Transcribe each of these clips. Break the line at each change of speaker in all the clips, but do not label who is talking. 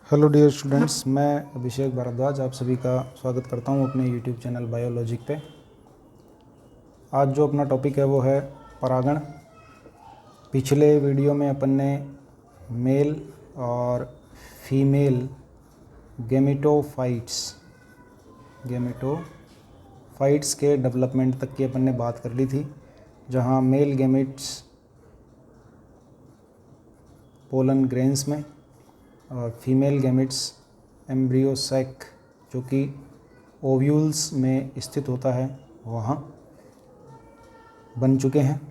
Hello dear students, मैं अभिषेक भारद्वाज आप सभी का स्वागत करता हूं अपने यूट्यूब चैनल बायोलॉजिक पे। आज जो अपना टॉपिक है वो है परागण। पिछले वीडियो में अपन ने मेल और फीमेल गेमेटोफाइट्स के डेवलपमेंट तक की अपन ने बात कर ली थी, जहां मेल गेमेट्स पोलन ग्रेन्स में और फीमेल गैमेट्स एम्ब्रियो सैक जो कि ओव्यूल्स में स्थित होता है वहाँ बन चुके हैं।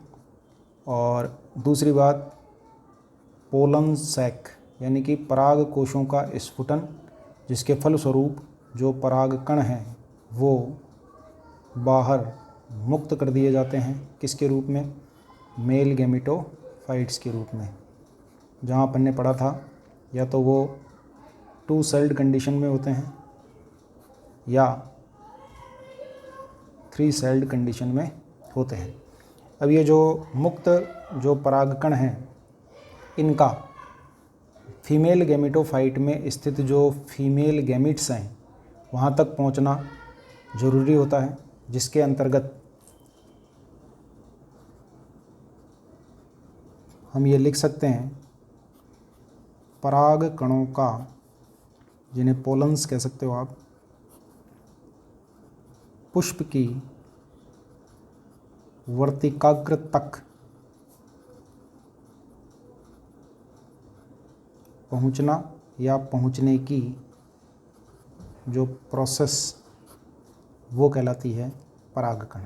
और दूसरी बात, पोलन सैक यानी कि पराग कोशों का स्फुटन, जिसके फलस्वरूप जो पराग कण हैं वो बाहर मुक्त कर दिए जाते हैं। किसके रूप में? मेल गैमेटोफाइट्स के रूप में। जहाँ अपन ने पढ़ा था या तो वो 2 सेल्ड कंडीशन में होते हैं या 3 सेल्ड कंडीशन में होते हैं। अब ये जो मुक्त जो परागकण हैं, इनका फीमेल गैमेटोफाइट में स्थित जो फीमेल गैमिट्स हैं वहाँ तक पहुँचना ज़रूरी होता है, जिसके अंतर्गत हम ये लिख सकते हैं पराग कणों का, जिन्हें पोलन्स कह सकते हो आप, पुष्प की वर्तिकाग्र तक पहुंचना या पहुंचने की जो प्रोसेस वो कहलाती है परागकण,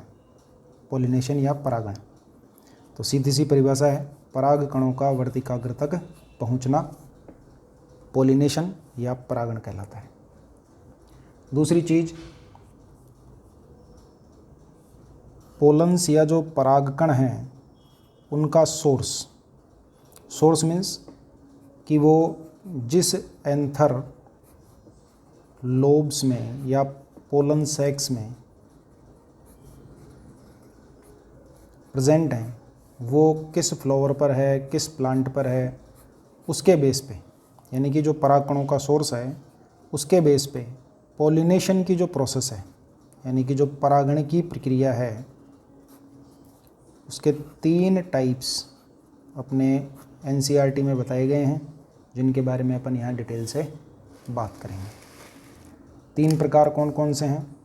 पोलिनेशन या परागण। तो सीधी सी परिभाषा है, पराग कणों का वर्तिकाग्र तक पहुंचना पोलिनेशन या परागण कहलाता है। दूसरी चीज़, पोलन्स या जो परागकण हैं उनका सोर्स मीन्स कि वो जिस एंथर लोब्स में या पोलन सैक्स में प्रेजेंट हैं वो किस फ्लावर पर है, किस प्लांट पर है, उसके बेस पे, यानी कि जो परागकणों का सोर्स है उसके बेस पे पॉलिनेशन की जो प्रोसेस है, यानी कि जो परागण की प्रक्रिया है, उसके 3 टाइप्स अपने एनसीईआरटी में बताए गए हैं, जिनके बारे में अपन यहाँ डिटेल से बात करेंगे। 3 प्रकार कौन कौन से हैं?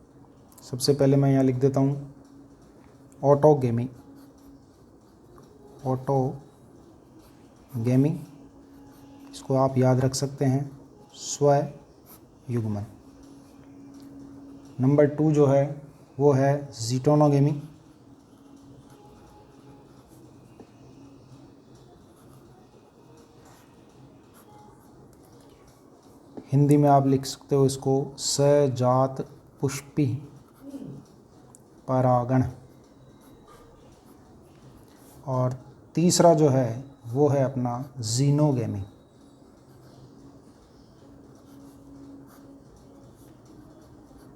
सबसे पहले मैं यहाँ लिख देता हूँ ऑटोगेमी। इसको आप याद रख सकते हैं स्वयुग्मन। नंबर 2 जो है वो है ज़ीटोनोगेमी। हिंदी में आप लिख सकते हो इसको सजात पुष्पी परागण। और तीसरा जो है वो है अपना जीनोगेमी।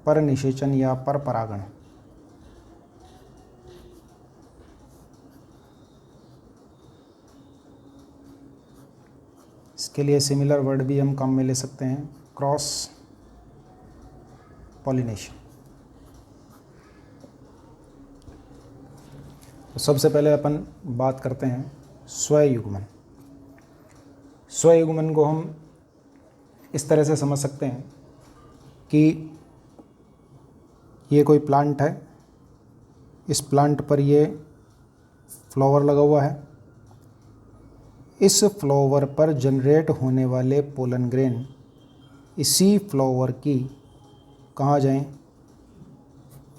पर निषेचन या पर परागण। इसके लिए सिमिलर वर्ड भी हम काम में ले सकते हैं, क्रॉस पॉलिनेशन। तो सबसे पहले अपन बात करते हैं स्वयुग्मन। स्वयुग्मन को हम इस तरह से समझ सकते हैं कि ये कोई प्लांट है, इस प्लांट पर ये फ्लावर लगा हुआ है, इस फ्लावर पर जनरेट होने वाले पोलन ग्रेन इसी फ्लावर की कहाँ जाएं?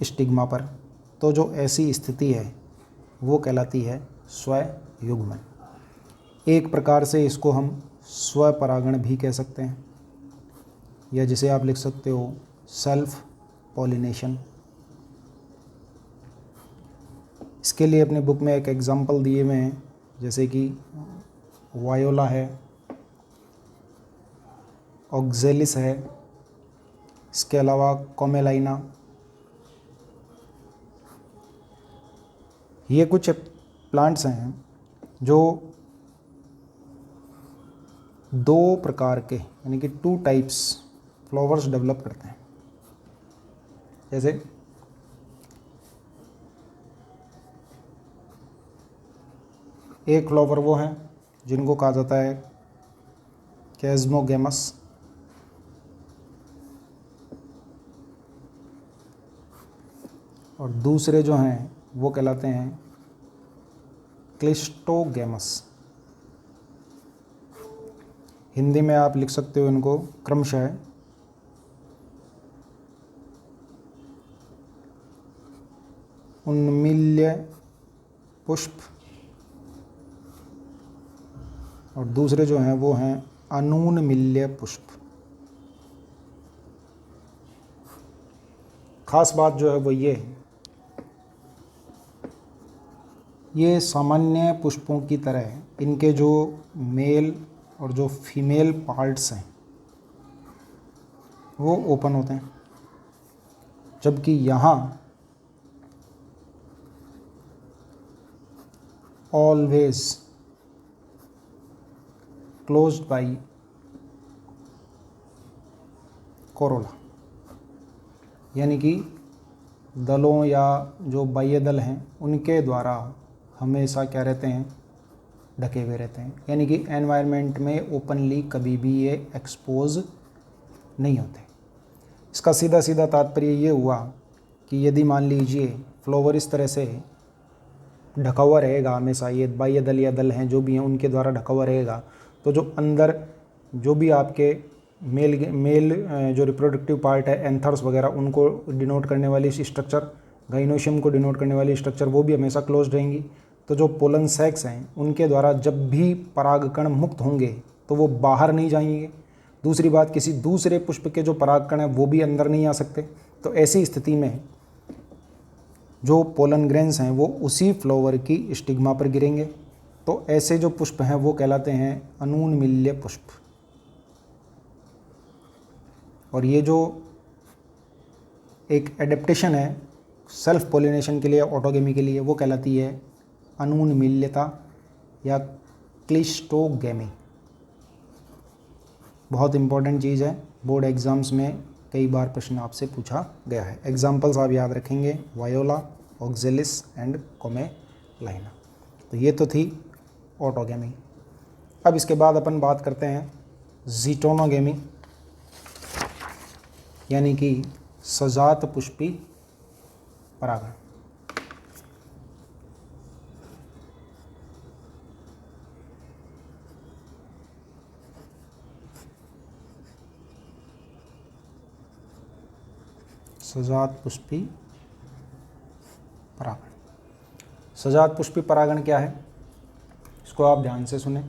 स्टिग्मा पर। तो जो ऐसी स्थिति है वो कहलाती है स्वयुग्मन। एक प्रकार से इसको हम स्वपरागण भी कह सकते हैं, या जिसे आप लिख सकते हो सेल्फ पॉलिनेशन। इसके लिए अपने बुक में एक एग्जाम्पल दिए हुए हैं, जैसे कि वायोला है, ऑक्जेलिस है, इसके अलावा कोमेलाइना। ये कुछ प्लांट्स हैं जो दो प्रकार के यानी कि 2 टाइप्स फ्लावर्स डेवलप करते हैं। जैसे एक फ्लावर वो हैं जिनको कहा जाता है कैस्मोगेमस, और दूसरे जो हैं वो कहलाते हैं क्लिस्टोगेमस। हिंदी में आप लिख सकते हो इनको क्रमशः उन्मील्य पुष्प, और दूसरे जो हैं वो हैं अनूनमिल्य पुष्प। खास बात जो है वो ये सामान्य पुष्पों की तरह इनके जो मेल और जो फीमेल पार्ट्स हैं वो ओपन होते हैं, जबकि यहाँ ऑलवेज क्लोज्ड बाय कोरोला, यानी कि दलों या जो बाह्य दल हैं उनके द्वारा हमेशा क्या रहते हैं, ढके हुए रहते हैं। यानी कि एनवायरनमेंट में ओपनली कभी भी ये एक्सपोज नहीं होते। इसका सीधा सीधा तात्पर्य ये हुआ कि यदि मान लीजिए फ्लावर इस तरह से ढका हुआ रहेगा हमेशा, ये बाह्य दल या दल हैं जो भी हैं उनके द्वारा ढका हुआ रहेगा, तो जो अंदर जो भी आपके मेल जो रिप्रोडक्टिव पार्ट है, एंथर्स वगैरह, उनको डिनोट करने वाली स्ट्रक्चर, गाइनोशियम को डिनोट करने वाली स्ट्रक्चर, वो भी हमेशा क्लोज रहेंगी। तो जो पोलन सैक्स हैं उनके द्वारा जब भी परागकण मुक्त होंगे तो वो बाहर नहीं जाएंगे। दूसरी बात, किसी दूसरे पुष्प के जो परागकण हैं वो भी अंदर नहीं आ सकते। तो ऐसी स्थिति में जो पोलन ग्रेन्स हैं वो उसी फ्लावर की स्टिग्मा पर गिरेंगे। तो ऐसे जो पुष्प हैं वो कहलाते हैं अनूनमिल्य पुष्प। और ये जो एक एडेप्टेशन है सेल्फ पोलिनेशन के लिए, ऑटोगेमी के लिए, वो कहलाती है अनूनमिल्यता या क्लिस्टोगेमी। बहुत इंपॉर्टेंट चीज़ है, बोर्ड एग्जाम्स में कई बार प्रश्न आपसे पूछा गया है। एग्जाम्पल्स आप याद रखेंगे, वायोला, ऑक्जेलिस एंड कोमेलाइना। तो ये तो थी ऑटोगेमी। अब इसके बाद अपन बात करते हैं ज़ीटोनोगेमी, यानी कि सजात पुष्पी परागण। सजात पुष्पी परागण। सजात पुष्पी परागण क्या है, इसको आप ध्यान से सुने।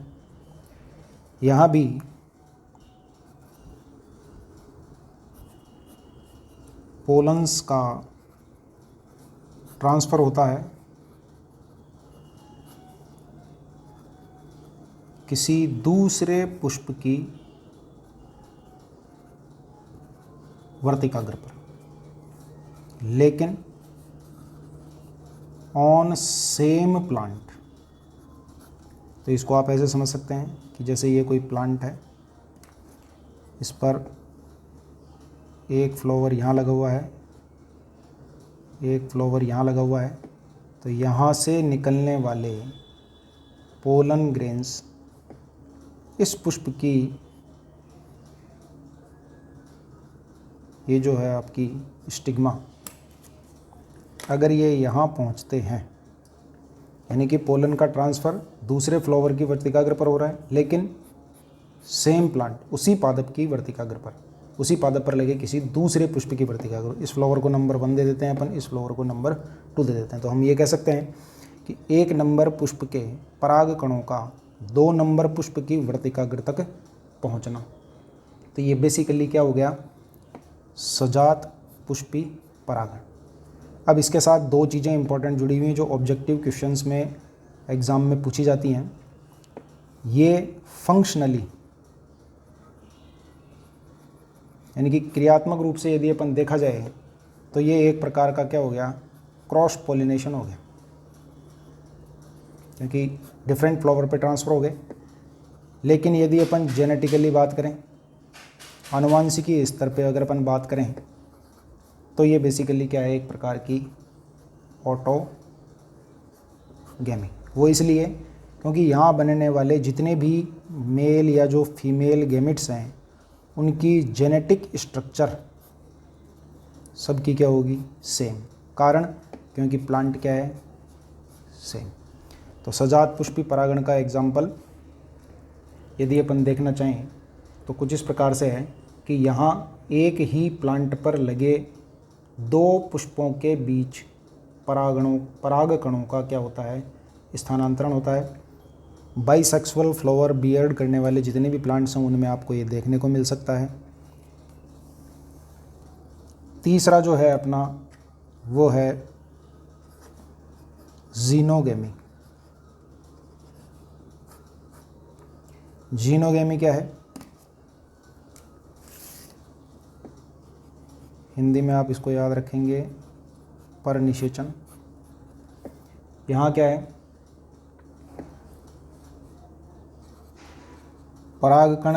यहाँ भी पोलन्स का ट्रांसफ़र होता है किसी दूसरे पुष्प की वर्तिकाग्र पर, लेकिन ऑन सेम प्लांट। तो इसको आप ऐसे समझ सकते हैं कि जैसे ये कोई प्लांट है, इस पर एक फ्लावर यहाँ लगा हुआ है, एक फ्लावर यहाँ लगा हुआ है, तो यहाँ से निकलने वाले पोलन ग्रेन्स इस पुष्प की, ये जो है आपकी स्टिग्मा, अगर ये यहाँ पहुँचते हैं, यानी कि पोलन का ट्रांसफ़र दूसरे फ्लावर की वर्तिकाग्र पर हो रहा है, लेकिन सेम प्लांट, उसी पादप की वर्तिकाग्र पर, उसी पादप पर लगे किसी दूसरे पुष्प की वर्तिकाग्र। इस फ्लावर को नंबर 1 दे देते हैं अपन, इस फ्लावर को नंबर 2 दे देते हैं। तो हम ये कह सकते हैं कि 1 नंबर पुष्प के पराग कणों का 2 नंबर पुष्प की वर्तिकाग्र तक पहुंचना। तो ये बेसिकली क्या हो गया, सजात पुष्पी परागण। अब इसके साथ 2 चीज़ें इंपॉर्टेंट जुड़ी हुई हैं जो ऑब्जेक्टिव क्वेश्चंस में एग्ज़ाम में पूछी जाती हैं। ये फंक्शनली, यानी कि क्रियात्मक रूप से यदि अपन देखा जाए तो ये एक प्रकार का क्या हो गया, क्रॉस पॉलिनेशन हो गया, क्योंकि डिफरेंट फ्लावर पे ट्रांसफ़र हो गए। लेकिन यदि अपन जेनेटिकली बात करें, आनुवांशिकी स्तर पे अगर अपन बात करें, तो ये बेसिकली क्या है, एक प्रकार की ऑटोगैमी। वो इसलिए क्योंकि यहाँ बनने वाले जितने भी मेल या जो फीमेल गैमेट्स हैं उनकी जेनेटिक स्ट्रक्चर सबकी क्या होगी, सेम। कारण क्योंकि प्लांट क्या है, सेम। तो सजात पुष्पी परागण का एग्जाम्पल यदि अपन देखना चाहें तो कुछ इस प्रकार से है कि यहाँ एक ही प्लांट पर लगे दो पुष्पों के बीच परागकणों का क्या होता है, स्थानांतरण होता है। बाइसेक्सुअल फ्लावर बियर्ड करने वाले जितने भी प्लांट्स हैं उनमें आपको ये देखने को मिल सकता है। तीसरा जो है अपना वो है जीनोगेमी। जीनोगेमी क्या है, हिंदी में आप इसको याद रखेंगे परनिषेचन। यहाँ क्या है, परागकण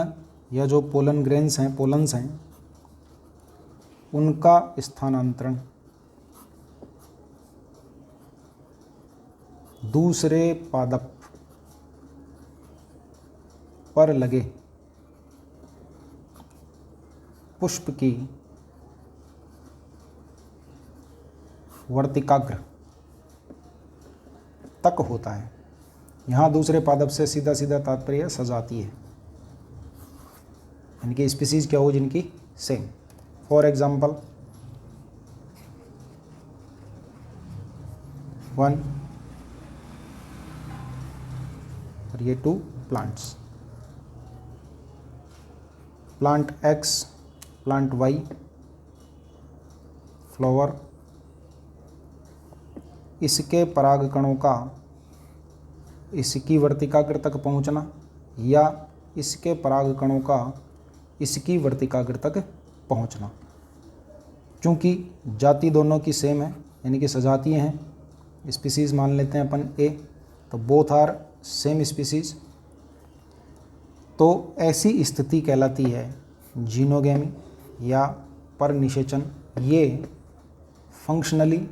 या जो पोलन ग्रेन्स हैं, पोलन्स हैं, उनका स्थानांतरण दूसरे पादप पर लगे पुष्प की वर्तिकाग्र तक होता है। यहाँ दूसरे पादप से सीधा सीधा तात्पर्य सजाती है, इनकी स्पीसीज क्या हो, जिनकी सेम। फॉर एग्जाम्पल 1 और ये 2 plants, plant X, plant Y, flower, इसके परागकणों का इसकी वर्तिकाग्र तक पहुंचना या इसके परागकणों का इसकी वर्तिकाग्र तक पहुंचना। चूँकि जाति दोनों की सेम है, यानी कि सजातीय हैं, स्पीसीज मान लेते हैं अपन ए, तो बोथ आर सेम स्पीसीज, तो ऐसी स्थिति कहलाती है जीनोगेमी या परनिषेचन। ये फंक्शनली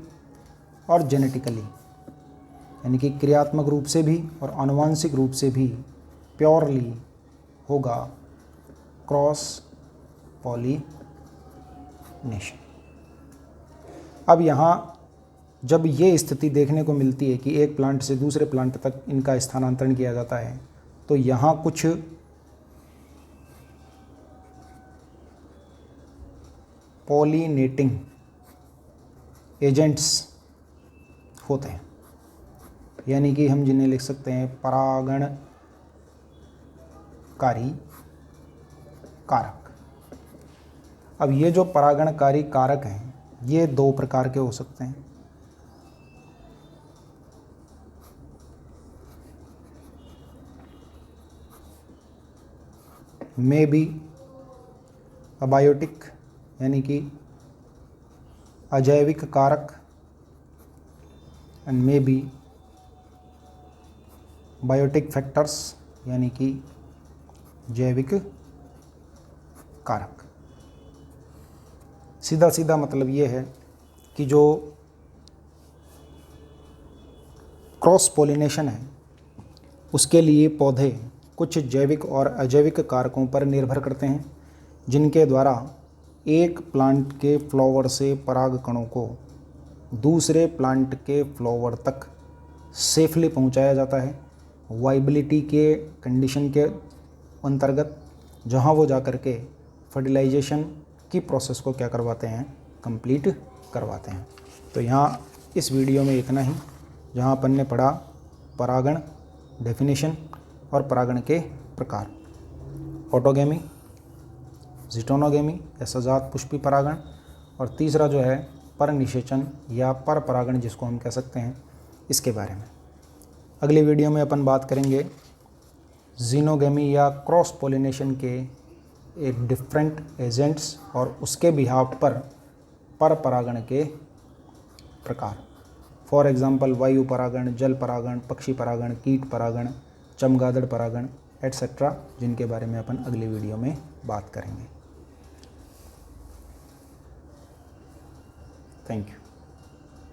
और जेनेटिकली, यानी कि क्रियात्मक रूप से भी और आनुवांशिक रूप से भी प्योरली होगा क्रॉस पॉलिनेशन। अब यहाँ जब ये स्थिति देखने को मिलती है कि एक प्लांट से दूसरे प्लांट तक इनका स्थानांतरण किया जाता है, तो यहाँ कुछ पॉलिनेटिंग एजेंट्स होते हैं, यानी कि हम जिन्हें लिख सकते हैं परागणकारी कारक। अब ये जो परागणकारी कारक हैं ये 2 प्रकार के हो सकते हैं। मे बी अबायोटिक, यानी कि अजैविक कारक, and maybe biotic factors, यानी कि जैविक कारक। सीधा सीधा मतलब ये है कि जो क्रॉस पॉलिनेशन है उसके लिए पौधे कुछ जैविक और अजैविक कारकों पर निर्भर करते हैं, जिनके द्वारा एक प्लांट के फ्लावर से परागकणों को दूसरे प्लांट के फ्लावर तक सेफली पहुंचाया जाता है, वाइबिलिटी के कंडीशन के अंतर्गत, जहां वो जाकर के फर्टिलाइजेशन की प्रोसेस को क्या करवाते हैं, कंप्लीट करवाते हैं। तो यहाँ इस वीडियो में इतना ही, जहाँ अपन ने पढ़ा परागण डेफिनेशन और परागण के प्रकार, ऑटोगेमी, जिटोनोगेमी या सजात पुष्पी परागण, और तीसरा जो है परनिषेचन या पर परागण जिसको हम कह सकते हैं, इसके बारे में। अगली वीडियो में अपन बात करेंगे जीनोगेमी या क्रॉस पॉलिनेशन के एक डिफरेंट एजेंट्स और उसके बिहाव पर परागण के प्रकार। फॉर एग्जांपल वायु परागण, जल परागण, पक्षी परागण, कीट परागण, चमगादड़ परागण एट्सेट्रा, जिनके बारे में अपन अगले वीडियो में बात करेंगे। Thank you.